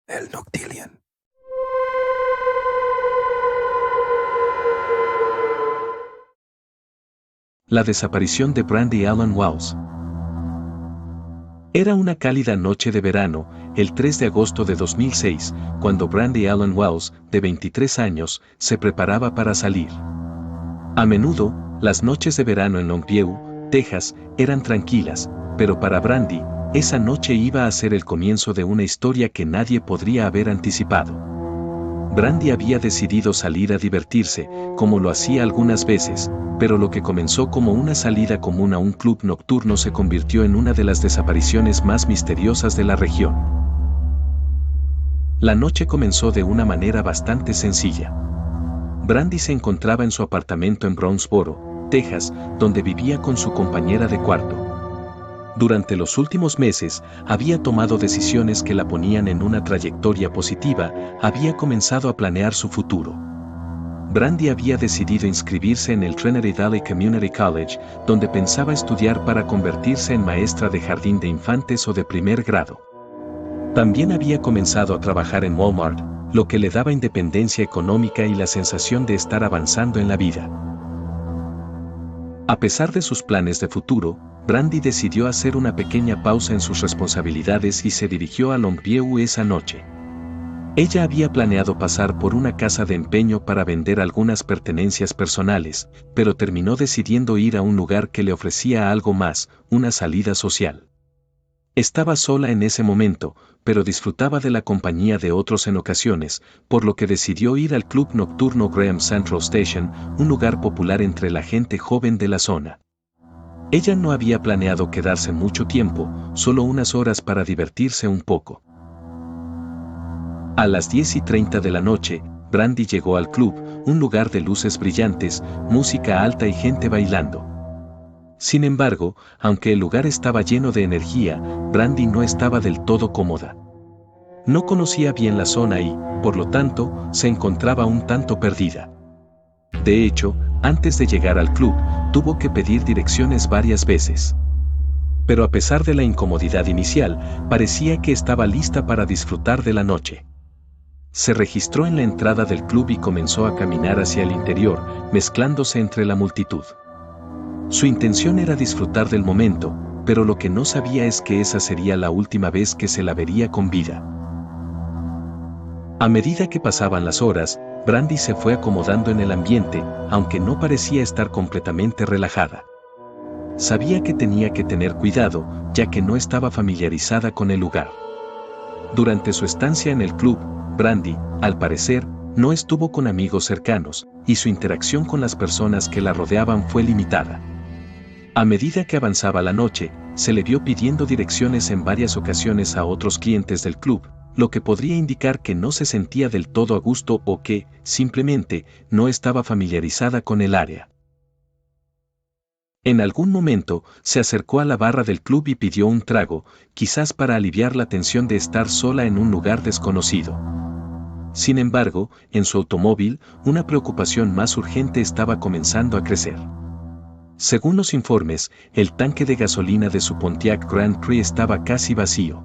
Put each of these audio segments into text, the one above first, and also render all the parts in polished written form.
El Noctillion. La desaparición de Brandy Allen Wells. Era una cálida noche de verano, el 3 de agosto de 2006, cuando Brandy Allen Wells, de 23 años, se preparaba para salir. A menudo, las noches de verano en Longview, Texas, eran tranquilas, pero para Brandy, esa noche iba a ser el comienzo de una historia que nadie podría haber anticipado. Brandy había decidido salir a divertirse, como lo hacía algunas veces, pero lo que comenzó como una salida común a un club nocturno se convirtió en una de las desapariciones más misteriosas de la región. La noche comenzó de una manera bastante sencilla. Brandy se encontraba en su apartamento en Brownsboro, Texas, donde vivía con su compañera de cuarto. Durante los últimos meses, había tomado decisiones que la ponían en una trayectoria positiva, había comenzado a planear su futuro. Brandy había decidido inscribirse en el Trinity Valley Community College, donde pensaba estudiar para convertirse en maestra de jardín de infantes o de primer grado. También había comenzado a trabajar en Walmart, lo que le daba independencia económica y la sensación de estar avanzando en la vida. A pesar de sus planes de futuro, Brandy decidió hacer una pequeña pausa en sus responsabilidades y se dirigió a Longview esa noche. Ella había planeado pasar por una casa de empeño para vender algunas pertenencias personales, pero terminó decidiendo ir a un lugar que le ofrecía algo más, una salida social. Estaba sola en ese momento, pero disfrutaba de la compañía de otros en ocasiones, por lo que decidió ir al club nocturno Graham Central Station, un lugar popular entre la gente joven de la zona. Ella no había planeado quedarse mucho tiempo, solo unas horas para divertirse un poco. A las 10:30 de la noche, Brandy llegó al club, un lugar de luces brillantes, música alta y gente bailando. Sin embargo, aunque el lugar estaba lleno de energía, Brandy no estaba del todo cómoda. No conocía bien la zona y, por lo tanto, se encontraba un tanto perdida. De hecho, antes de llegar al club, tuvo que pedir direcciones varias veces. Pero a pesar de la incomodidad inicial, parecía que estaba lista para disfrutar de la noche. Se registró en la entrada del club y comenzó a caminar hacia el interior, mezclándose entre la multitud. Su intención era disfrutar del momento, pero lo que no sabía es que esa sería la última vez que se la vería con vida. A medida que pasaban las horas, Brandy se fue acomodando en el ambiente, aunque no parecía estar completamente relajada. Sabía que tenía que tener cuidado, ya que no estaba familiarizada con el lugar. Durante su estancia en el club, Brandy, al parecer, no estuvo con amigos cercanos, y su interacción con las personas que la rodeaban fue limitada. A medida que avanzaba la noche, se le vio pidiendo direcciones en varias ocasiones a otros clientes del club, lo que podría indicar que no se sentía del todo a gusto o que, simplemente, no estaba familiarizada con el área. En algún momento, se acercó a la barra del club y pidió un trago, quizás para aliviar la tensión de estar sola en un lugar desconocido. Sin embargo, en su automóvil, una preocupación más urgente estaba comenzando a crecer. Según los informes, el tanque de gasolina de su Pontiac Grand Prix estaba casi vacío.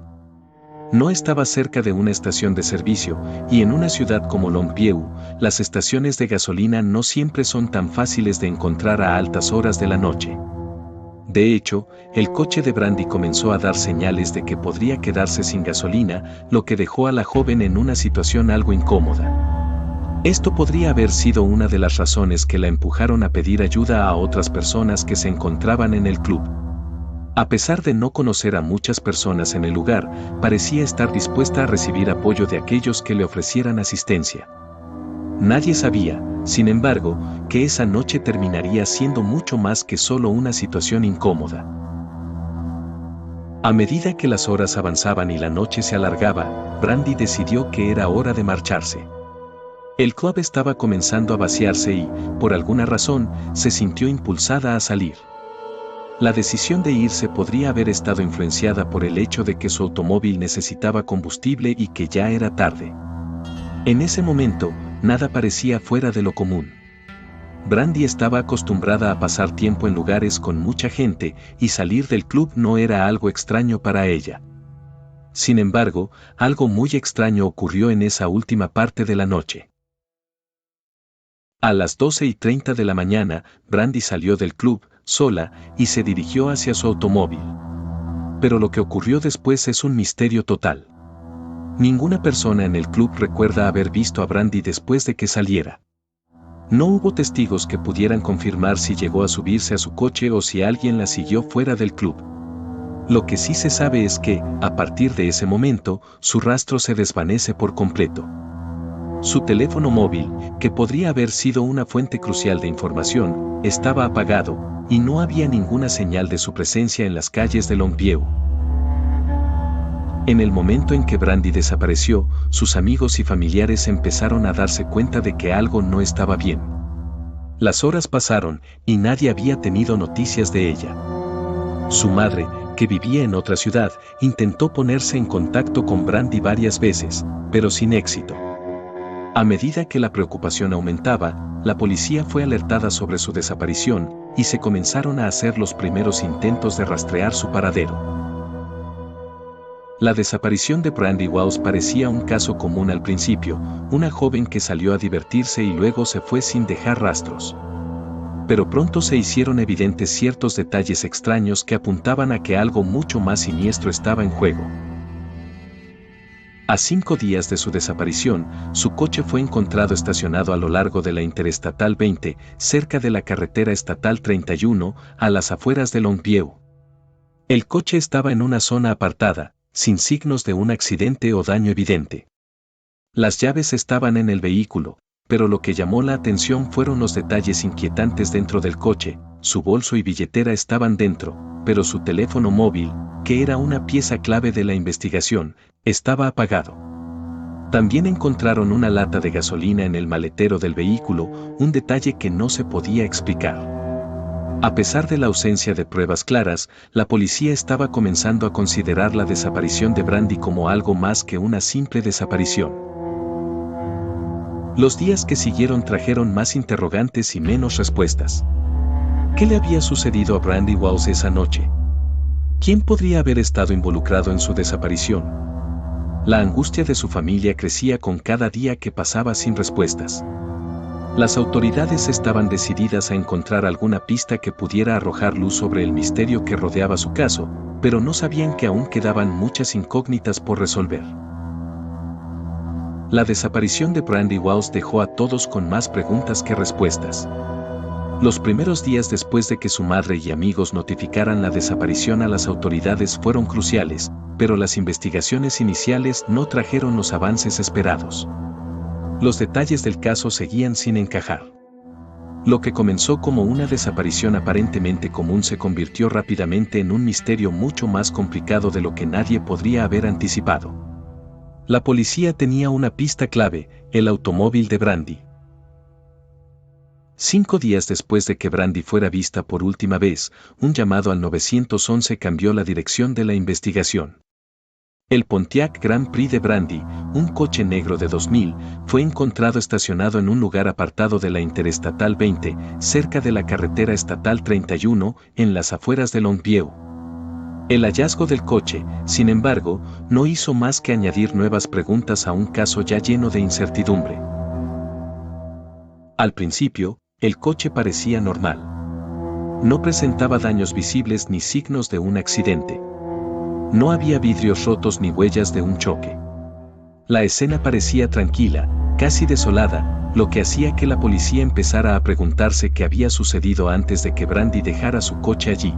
No estaba cerca de una estación de servicio, y en una ciudad como Longview, las estaciones de gasolina no siempre son tan fáciles de encontrar a altas horas de la noche. De hecho, el coche de Brandy comenzó a dar señales de que podría quedarse sin gasolina, lo que dejó a la joven en una situación algo incómoda. Esto podría haber sido una de las razones que la empujaron a pedir ayuda a otras personas que se encontraban en el club. A pesar de no conocer a muchas personas en el lugar, parecía estar dispuesta a recibir apoyo de aquellos que le ofrecieran asistencia. Nadie sabía, sin embargo, que esa noche terminaría siendo mucho más que solo una situación incómoda. A medida que las horas avanzaban y la noche se alargaba, Brandy decidió que era hora de marcharse. El club estaba comenzando a vaciarse y, por alguna razón, se sintió impulsada a salir. La decisión de irse podría haber estado influenciada por el hecho de que su automóvil necesitaba combustible y que ya era tarde. En ese momento, nada parecía fuera de lo común. Brandy estaba acostumbrada a pasar tiempo en lugares con mucha gente, y salir del club no era algo extraño para ella. Sin embargo, algo muy extraño ocurrió en esa última parte de la noche. A las 12:30 de la mañana, Brandy salió del club, sola, y se dirigió hacia su automóvil. Pero lo que ocurrió después es un misterio total. Ninguna persona en el club recuerda haber visto a Brandy después de que saliera. No hubo testigos que pudieran confirmar si llegó a subirse a su coche o si alguien la siguió fuera del club. Lo que sí se sabe es que, a partir de ese momento, su rastro se desvanece por completo. Su teléfono móvil, que podría haber sido una fuente crucial de información, estaba apagado, y no había ninguna señal de su presencia en las calles de Longview. En el momento en que Brandy desapareció, sus amigos y familiares empezaron a darse cuenta de que algo no estaba bien. Las horas pasaron, y nadie había tenido noticias de ella. Su madre, que vivía en otra ciudad, intentó ponerse en contacto con Brandy varias veces, pero sin éxito. A medida que la preocupación aumentaba, la policía fue alertada sobre su desaparición, y se comenzaron a hacer los primeros intentos de rastrear su paradero. La desaparición de Brandy Walls parecía un caso común al principio, una joven que salió a divertirse y luego se fue sin dejar rastros. Pero pronto se hicieron evidentes ciertos detalles extraños que apuntaban a que algo mucho más siniestro estaba en juego. A 5 días de su desaparición, su coche fue encontrado estacionado a lo largo de la Interestatal 20, cerca de la carretera estatal 31, a las afueras de Longview. El coche estaba en una zona apartada, sin signos de un accidente o daño evidente. Las llaves estaban en el vehículo, pero lo que llamó la atención fueron los detalles inquietantes dentro del coche. Su bolso y billetera estaban dentro, pero su teléfono móvil, que era una pieza clave de la investigación, estaba apagado. También encontraron una lata de gasolina en el maletero del vehículo, un detalle que no se podía explicar. A pesar de la ausencia de pruebas claras, la policía estaba comenzando a considerar la desaparición de Brandy como algo más que una simple desaparición. Los días que siguieron trajeron más interrogantes y menos respuestas. ¿Qué le había sucedido a Brandy Walls esa noche? ¿Quién podría haber estado involucrado en su desaparición? La angustia de su familia crecía con cada día que pasaba sin respuestas. Las autoridades estaban decididas a encontrar alguna pista que pudiera arrojar luz sobre el misterio que rodeaba su caso, pero no sabían que aún quedaban muchas incógnitas por resolver. La desaparición de Brandy Walls dejó a todos con más preguntas que respuestas. Los primeros días después de que su madre y amigos notificaran la desaparición a las autoridades fueron cruciales, pero las investigaciones iniciales no trajeron los avances esperados. Los detalles del caso seguían sin encajar. Lo que comenzó como una desaparición aparentemente común se convirtió rápidamente en un misterio mucho más complicado de lo que nadie podría haber anticipado. La policía tenía una pista clave: el automóvil de Brandy. 5 días después de que Brandy fuera vista por última vez, un llamado al 911 cambió la dirección de la investigación. El Pontiac Grand Prix de Brandy, un coche negro de 2000, fue encontrado estacionado en un lugar apartado de la Interestatal 20, cerca de la carretera estatal 31, en las afueras de Longview. El hallazgo del coche, sin embargo, no hizo más que añadir nuevas preguntas a un caso ya lleno de incertidumbre. Al principio, el coche parecía normal. No presentaba daños visibles ni signos de un accidente. No había vidrios rotos ni huellas de un choque. La escena parecía tranquila, casi desolada, lo que hacía que la policía empezara a preguntarse qué había sucedido antes de que Brandy dejara su coche allí.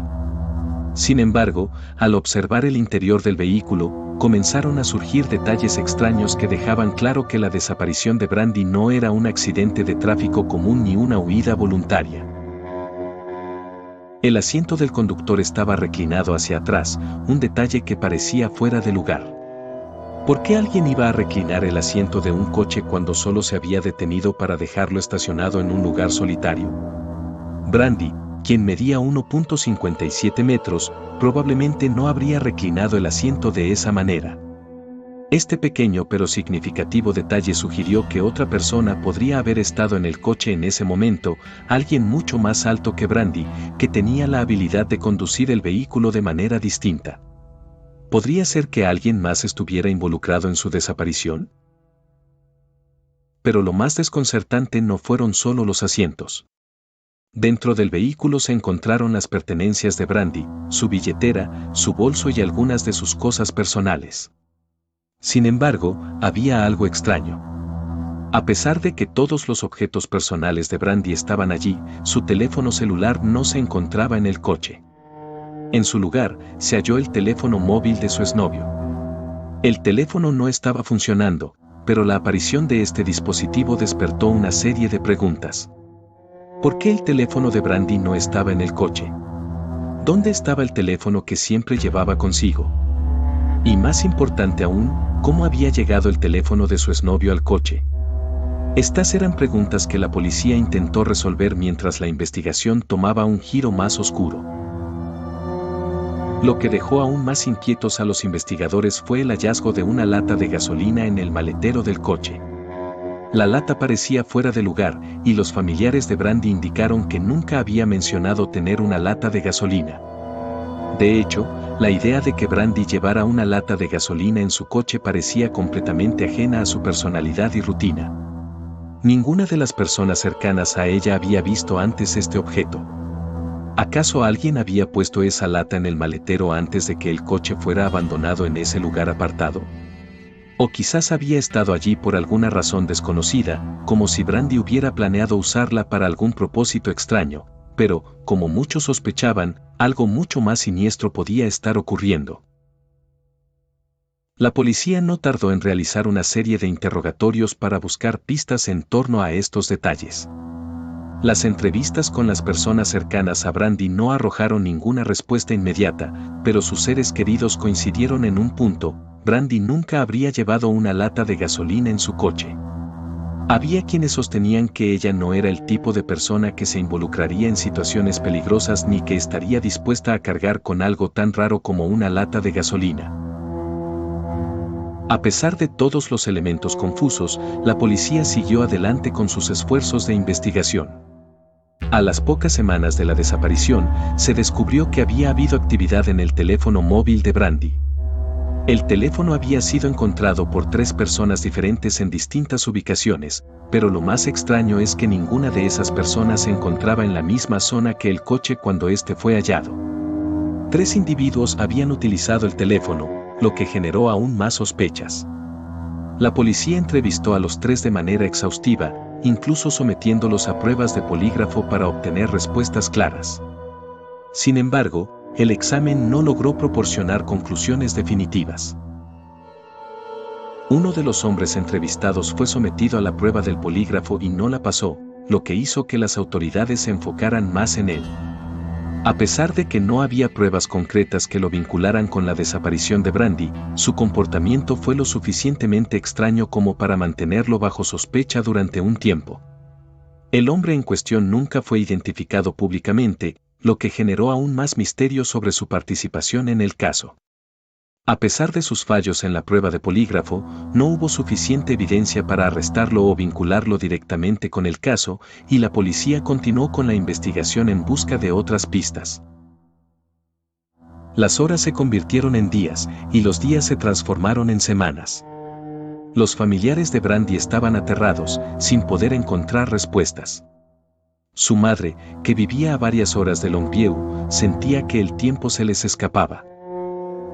Sin embargo, al observar el interior del vehículo, comenzaron a surgir detalles extraños que dejaban claro que la desaparición de Brandy no era un accidente de tráfico común ni una huida voluntaria. El asiento del conductor estaba reclinado hacia atrás, un detalle que parecía fuera de lugar. ¿Por qué alguien iba a reclinar el asiento de un coche cuando solo se había detenido para dejarlo estacionado en un lugar solitario? Brandy, quien medía 1.57 metros, probablemente no habría reclinado el asiento de esa manera. Este pequeño pero significativo detalle sugirió que otra persona podría haber estado en el coche en ese momento, alguien mucho más alto que Brandy, que tenía la habilidad de conducir el vehículo de manera distinta. ¿Podría ser que alguien más estuviera involucrado en su desaparición? Pero lo más desconcertante no fueron solo los asientos. Dentro del vehículo se encontraron las pertenencias de Brandy, su billetera, su bolso y algunas de sus cosas personales. Sin embargo, había algo extraño. A pesar de que todos los objetos personales de Brandy estaban allí, su teléfono celular no se encontraba en el coche. En su lugar, se halló el teléfono móvil de su exnovio. El teléfono no estaba funcionando, pero la aparición de este dispositivo despertó una serie de preguntas. ¿Por qué el teléfono de Brandy no estaba en el coche? ¿Dónde estaba el teléfono que siempre llevaba consigo? Y más importante aún, ¿cómo había llegado el teléfono de su exnovio al coche? Estas eran preguntas que la policía intentó resolver mientras la investigación tomaba un giro más oscuro. Lo que dejó aún más inquietos a los investigadores fue el hallazgo de una lata de gasolina en el maletero del coche. La lata parecía fuera de lugar, y los familiares de Brandy indicaron que nunca había mencionado tener una lata de gasolina. De hecho, la idea de que Brandy llevara una lata de gasolina en su coche parecía completamente ajena a su personalidad y rutina. Ninguna de las personas cercanas a ella había visto antes este objeto. ¿Acaso alguien había puesto esa lata en el maletero antes de que el coche fuera abandonado en ese lugar apartado? O quizás había estado allí por alguna razón desconocida, como si Brandy hubiera planeado usarla para algún propósito extraño, pero, como muchos sospechaban, algo mucho más siniestro podía estar ocurriendo. La policía no tardó en realizar una serie de interrogatorios para buscar pistas en torno a estos detalles. Las entrevistas con las personas cercanas a Brandy no arrojaron ninguna respuesta inmediata, pero sus seres queridos coincidieron en un punto: Brandy nunca habría llevado una lata de gasolina en su coche. Había quienes sostenían que ella no era el tipo de persona que se involucraría en situaciones peligrosas ni que estaría dispuesta a cargar con algo tan raro como una lata de gasolina. A pesar de todos los elementos confusos, la policía siguió adelante con sus esfuerzos de investigación. A las pocas semanas de la desaparición, se descubrió que había habido actividad en el teléfono móvil de Brandy. El teléfono había sido encontrado por 3 personas diferentes en distintas ubicaciones, pero lo más extraño es que ninguna de esas personas se encontraba en la misma zona que el coche cuando este fue hallado. 3 individuos habían utilizado el teléfono, lo que generó aún más sospechas. La policía entrevistó a los 3 de manera exhaustiva, incluso sometiéndolos a pruebas de polígrafo para obtener respuestas claras. Sin embargo, el examen no logró proporcionar conclusiones definitivas. Uno de los hombres entrevistados fue sometido a la prueba del polígrafo y no la pasó, lo que hizo que las autoridades se enfocaran más en él. A pesar de que no había pruebas concretas que lo vincularan con la desaparición de Brandy, su comportamiento fue lo suficientemente extraño como para mantenerlo bajo sospecha durante un tiempo. El hombre en cuestión nunca fue identificado públicamente, lo que generó aún más misterio sobre su participación en el caso. A pesar de sus fallos en la prueba de polígrafo, no hubo suficiente evidencia para arrestarlo o vincularlo directamente con el caso, y la policía continuó con la investigación en busca de otras pistas. Las horas se convirtieron en días, y los días se transformaron en semanas. Los familiares de Brandy estaban aterrados, sin poder encontrar respuestas. Su madre, que vivía a varias horas de Longview, sentía que el tiempo se les escapaba.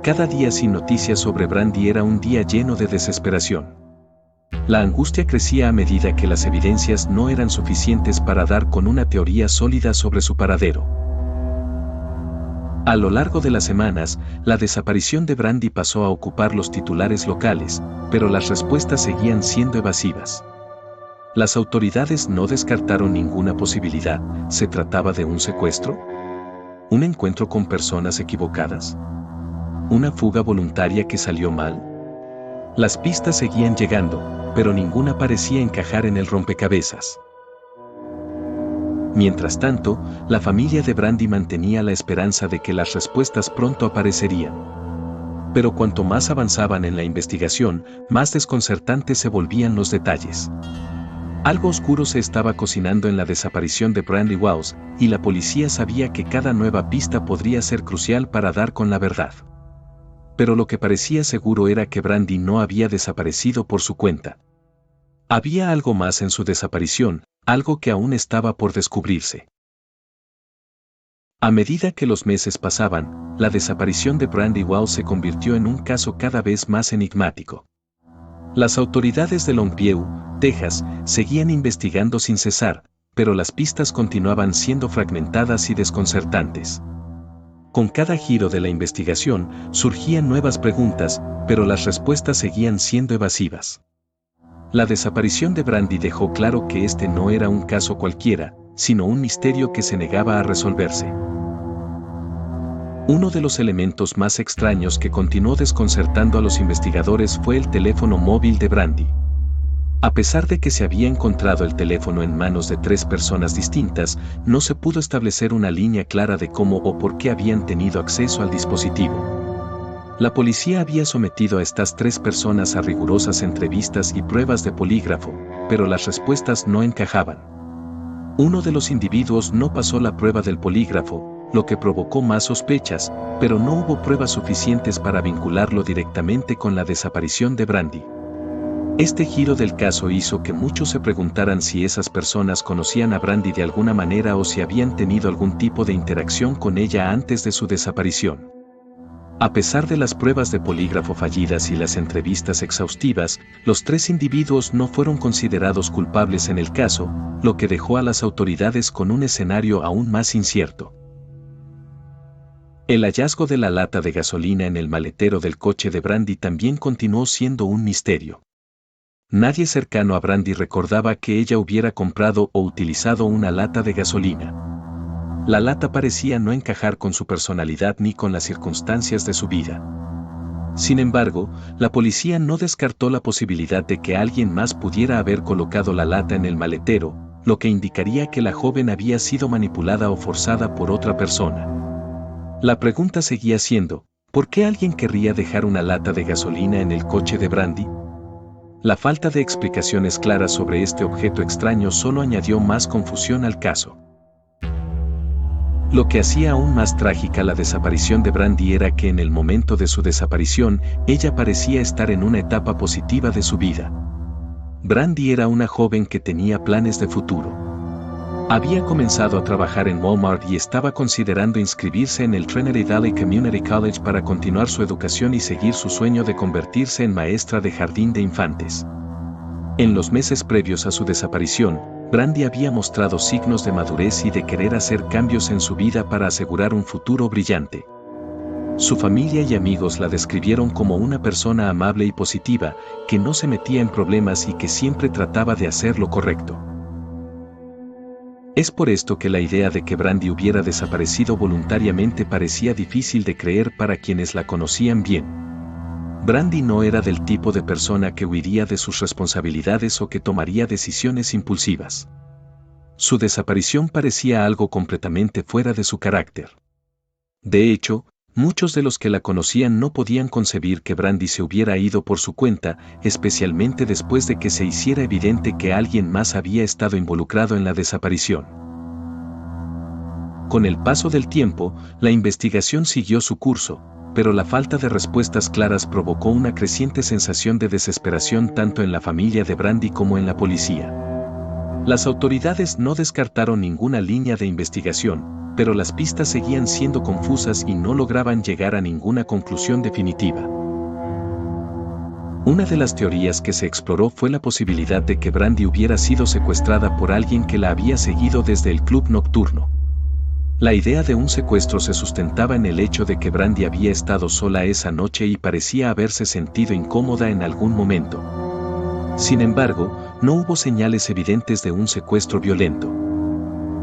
Cada día sin noticias sobre Brandy era un día lleno de desesperación. La angustia crecía a medida que las evidencias no eran suficientes para dar con una teoría sólida sobre su paradero. A lo largo de las semanas, la desaparición de Brandy pasó a ocupar los titulares locales, pero las respuestas seguían siendo evasivas. Las autoridades no descartaron ninguna posibilidad. ¿Se trataba de un secuestro? ¿Un encuentro con personas equivocadas? ¿Una fuga voluntaria que salió mal? Las pistas seguían llegando, pero ninguna parecía encajar en el rompecabezas. Mientras tanto, la familia de Brandy mantenía la esperanza de que las respuestas pronto aparecerían. Pero cuanto más avanzaban en la investigación, más desconcertantes se volvían los detalles. Algo oscuro se estaba cocinando en la desaparición de Brandy Walsh, y la policía sabía que cada nueva pista podría ser crucial para dar con la verdad. pero lo que parecía seguro era que Brandy no había desaparecido por su cuenta. Había algo más en su desaparición, algo que aún estaba por descubrirse. A medida que los meses pasaban, la desaparición de Brandy Wall se convirtió en un caso cada vez más enigmático. Las autoridades de Longview, Texas, seguían investigando sin cesar, pero las pistas continuaban siendo fragmentadas y desconcertantes. Con cada giro de la investigación, surgían nuevas preguntas, pero las respuestas seguían siendo evasivas. La desaparición de Brandy dejó claro que este no era un caso cualquiera, sino un misterio que se negaba a resolverse. Uno de los elementos más extraños que continuó desconcertando a los investigadores fue el teléfono móvil de Brandy. A pesar de que se había encontrado el teléfono en manos de 3 personas distintas, no se pudo establecer una línea clara de cómo o por qué habían tenido acceso al dispositivo. La policía había sometido a estas 3 personas a rigurosas entrevistas y pruebas de polígrafo, pero las respuestas no encajaban. Uno de los individuos no pasó la prueba del polígrafo, lo que provocó más sospechas, pero no hubo pruebas suficientes para vincularlo directamente con la desaparición de Brandy. Este giro del caso hizo que muchos se preguntaran si esas personas conocían a Brandy de alguna manera o si habían tenido algún tipo de interacción con ella antes de su desaparición. A pesar de las pruebas de polígrafo fallidas y las entrevistas exhaustivas, los 3 individuos no fueron considerados culpables en el caso, lo que dejó a las autoridades con un escenario aún más incierto. El hallazgo de la lata de gasolina en el maletero del coche de Brandy también continuó siendo un misterio. Nadie cercano a Brandy recordaba que ella hubiera comprado o utilizado una lata de gasolina. La lata parecía no encajar con su personalidad ni con las circunstancias de su vida. Sin embargo, la policía no descartó la posibilidad de que alguien más pudiera haber colocado la lata en el maletero, lo que indicaría que la joven había sido manipulada o forzada por otra persona. La pregunta seguía siendo, ¿por qué alguien querría dejar una lata de gasolina en el coche de Brandy? La falta de explicaciones claras sobre este objeto extraño solo añadió más confusión al caso. Lo que hacía aún más trágica la desaparición de Brandy era que en el momento de su desaparición, ella parecía estar en una etapa positiva de su vida. Brandy era una joven que tenía planes de futuro. Había comenzado a trabajar en Walmart y estaba considerando inscribirse en el Trinity Valley Community College para continuar su educación y seguir su sueño de convertirse en maestra de jardín de infantes. En los meses previos a su desaparición, Brandy había mostrado signos de madurez y de querer hacer cambios en su vida para asegurar un futuro brillante. Su familia y amigos la describieron como una persona amable y positiva, que no se metía en problemas y que siempre trataba de hacer lo correcto. Es por esto que la idea de que Brandy hubiera desaparecido voluntariamente parecía difícil de creer para quienes la conocían bien. Brandy no era del tipo de persona que huiría de sus responsabilidades o que tomaría decisiones impulsivas. Su desaparición parecía algo completamente fuera de su carácter. De hecho, muchos de los que la conocían no podían concebir que Brandy se hubiera ido por su cuenta, especialmente después de que se hiciera evidente que alguien más había estado involucrado en la desaparición. Con el paso del tiempo, la investigación siguió su curso, pero la falta de respuestas claras provocó una creciente sensación de desesperación tanto en la familia de Brandy como en la policía. Las autoridades no descartaron ninguna línea de investigación, pero las pistas seguían siendo confusas y no lograban llegar a ninguna conclusión definitiva. Una de las teorías que se exploró fue la posibilidad de que Brandy hubiera sido secuestrada por alguien que la había seguido desde el club nocturno. La idea de un secuestro se sustentaba en el hecho de que Brandy había estado sola esa noche y parecía haberse sentido incómoda en algún momento. Sin embargo, no hubo señales evidentes de un secuestro violento.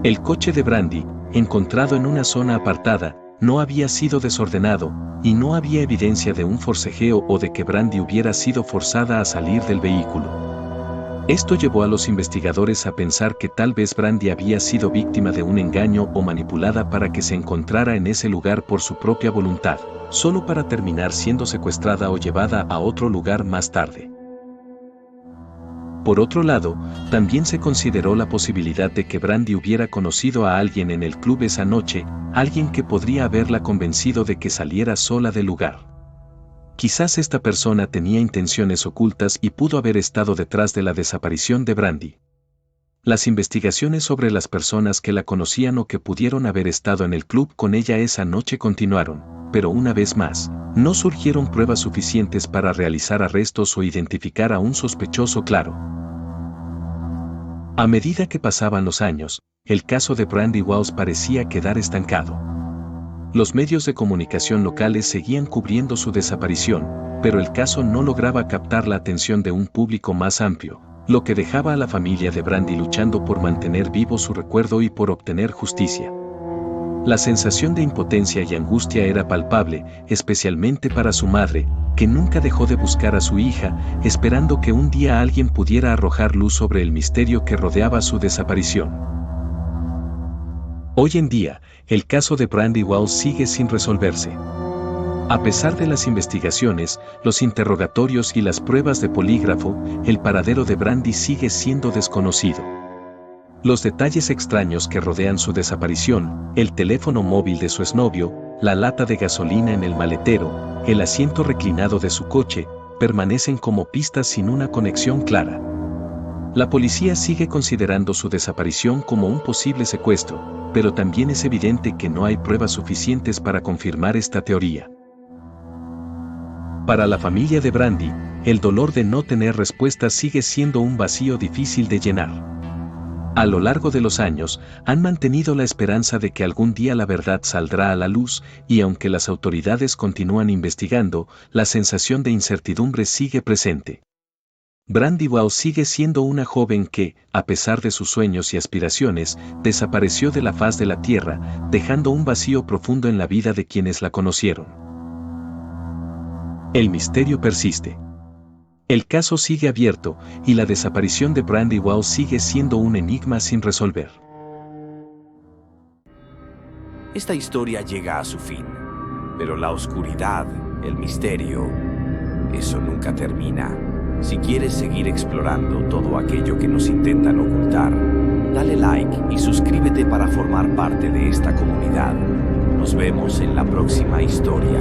El coche de Brandy, encontrado en una zona apartada, no había sido desordenado, y no había evidencia de un forcejeo o de que Brandy hubiera sido forzada a salir del vehículo. Esto llevó a los investigadores a pensar que tal vez Brandy había sido víctima de un engaño o manipulada para que se encontrara en ese lugar por su propia voluntad, solo para terminar siendo secuestrada o llevada a otro lugar más tarde. Por otro lado, también se consideró la posibilidad de que Brandy hubiera conocido a alguien en el club esa noche, alguien que podría haberla convencido de que saliera sola del lugar. Quizás esta persona tenía intenciones ocultas y pudo haber estado detrás de la desaparición de Brandy. Las investigaciones sobre las personas que la conocían o que pudieron haber estado en el club con ella esa noche continuaron, pero una vez más, no surgieron pruebas suficientes para realizar arrestos o identificar a un sospechoso claro. A medida que pasaban los años, el caso de Brandy Walls parecía quedar estancado. Los medios de comunicación locales seguían cubriendo su desaparición, pero el caso no lograba captar la atención de un público más amplio, lo que dejaba a la familia de Brandy luchando por mantener vivo su recuerdo y por obtener justicia. La sensación de impotencia y angustia era palpable, especialmente para su madre, que nunca dejó de buscar a su hija, esperando que un día alguien pudiera arrojar luz sobre el misterio que rodeaba su desaparición. Hoy en día, el caso de Brandy Walls sigue sin resolverse. A pesar de las investigaciones, los interrogatorios y las pruebas de polígrafo, el paradero de Brandy sigue siendo desconocido. Los detalles extraños que rodean su desaparición, el teléfono móvil de su exnovio, la lata de gasolina en el maletero, el asiento reclinado de su coche, permanecen como pistas sin una conexión clara. La policía sigue considerando su desaparición como un posible secuestro, pero también es evidente que no hay pruebas suficientes para confirmar esta teoría. Para la familia de Brandy, el dolor de no tener respuestas sigue siendo un vacío difícil de llenar. A lo largo de los años, han mantenido la esperanza de que algún día la verdad saldrá a la luz, y aunque las autoridades continúan investigando, la sensación de incertidumbre sigue presente. Brandy Walls sigue siendo una joven que, a pesar de sus sueños y aspiraciones, desapareció de la faz de la tierra, dejando un vacío profundo en la vida de quienes la conocieron. El misterio persiste. El caso sigue abierto, y la desaparición de Brandy Walls sigue siendo un enigma sin resolver. Esta historia llega a su fin, pero la oscuridad, el misterio, eso nunca termina. Si quieres seguir explorando todo aquello que nos intentan ocultar, dale like y suscríbete para formar parte de esta comunidad. Nos vemos en la próxima historia.